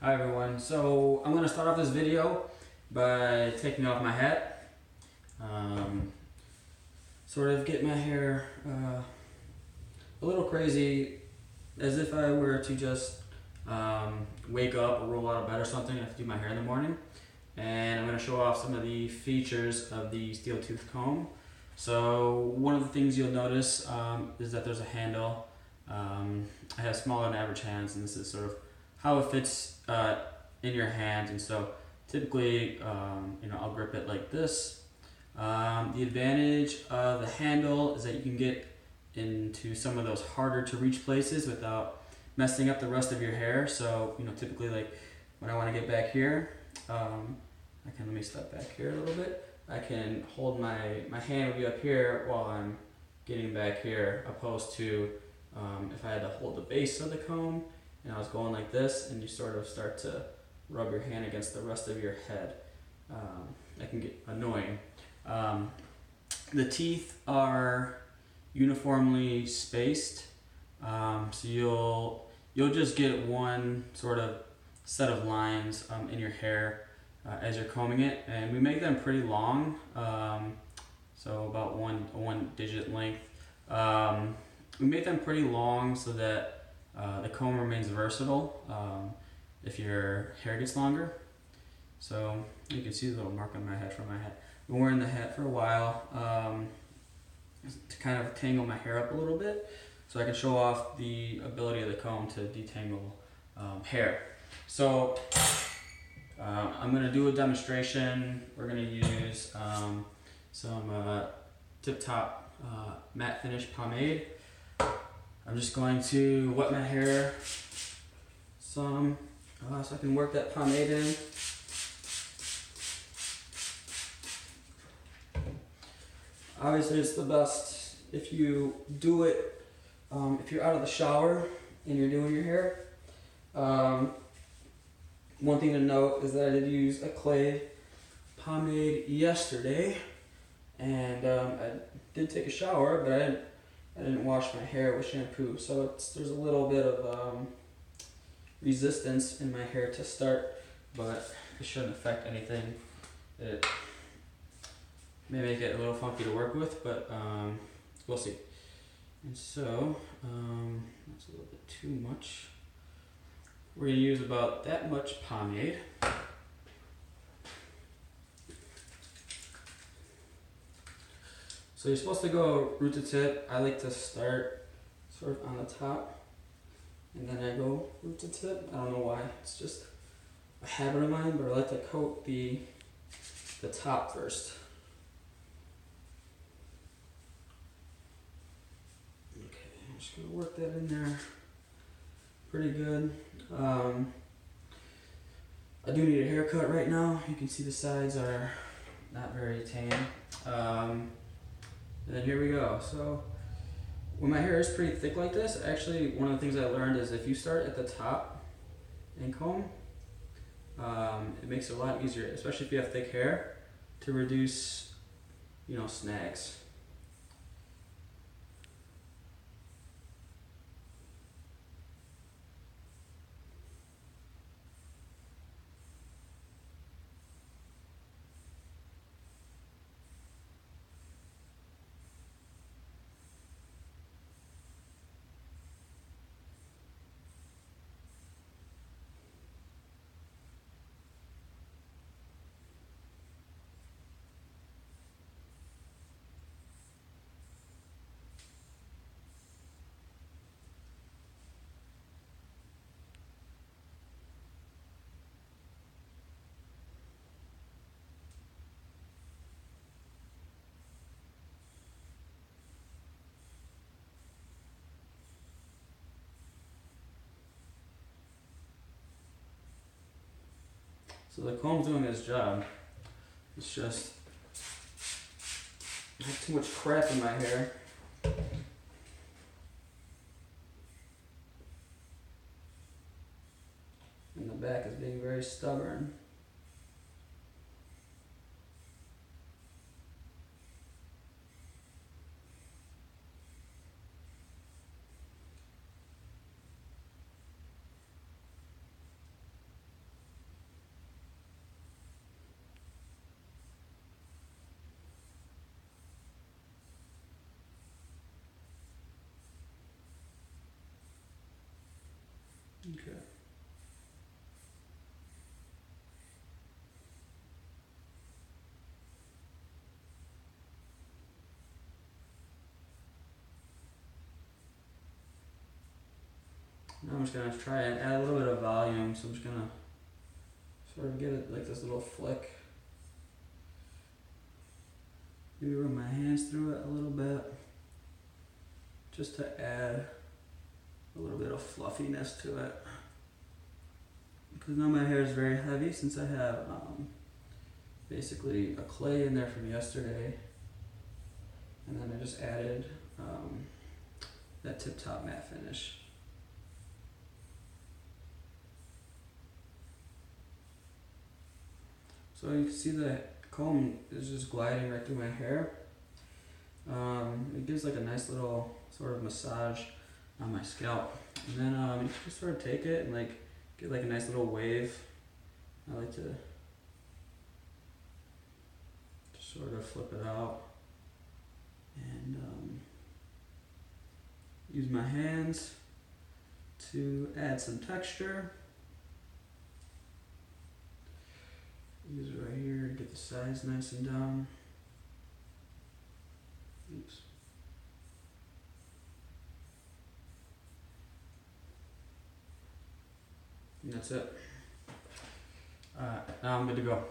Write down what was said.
Hi everyone, so I'm going to start off this video by taking off my hat, sort of get my hair a little crazy, as if I were to just wake up or roll out of bed or something. I have to do my hair in the morning, and I'm going to show off some of the features of the Steeltooth Comb. So one of the things you'll notice is that there's a handle. I have smaller than average hands, and this is sort of how it fits in your hand. And so typically, I'll grip it like this. The advantage of the handle is that you can get into some of those harder to reach places without messing up the rest of your hair. So, typically, like when I want to get back here, let me step back here a little bit. I can hold my hand will be up here while I'm getting back here, opposed to if I had to hold the base of the comb and I was going like this, and you sort of start to rub your hand against the rest of your head. That can get annoying. The teeth are uniformly spaced, so you'll just get one sort of set of lines in your hair as you're combing it, and we make them pretty long, so about one digit length. We make them pretty long so that the comb remains versatile if your hair gets longer. So you can see the little mark on my head from my hat. I've been wearing the hat for a while to kind of tangle my hair up a little bit, so I can show off the ability of the comb to detangle hair. So I'm going to do a demonstration. We're going to use some Tip Top matte finish pomade. I'm just going to wet my hair some so I can work that pomade in. Obviously, it's the best if you do it if you're out of the shower and you're doing your hair. One thing to note is that I did use a clay pomade yesterday, and I did take a shower, but I didn't wash my hair with shampoo, so there's a little bit of resistance in my hair to start, but it shouldn't affect anything. It may make it a little funky to work with, but we'll see. And so that's a little bit too much. We're going to use about that much pomade. So you're supposed to go root to tip. I like to start sort of on the top, and then I go root to tip. I don't know why. It's just a habit of mine, but I like to coat the top first. Okay, I'm just going to work that in there pretty good. I do need a haircut right now. You can see the sides are not very tan. And then here we go. So when my hair is pretty thick like this, actually one of the things I learned is if you start at the top and comb, it makes it a lot easier, especially if you have thick hair, to reduce, snags. So the comb's doing its job. It's just I have too much crap in my hair. And the back is being very stubborn. Okay. Now I'm just gonna try and add a little bit of volume, so I'm just gonna sort of get it like this little flick. Maybe run my hands through it a little bit, just to add a little bit of fluffiness to it. Because now my hair is very heavy since I have basically a clay in there from yesterday, and then I just added that tip top matte finish. So you can see the comb is just gliding right through my hair. It gives like a nice little sort of massage on my scalp. And then you can just sort of take it and like get like a nice little wave. I like to just sort of flip it out and use my hands to add some texture. Use it right here to get the sides nice and down. Oops. And that's it. Alright, now I'm good to go.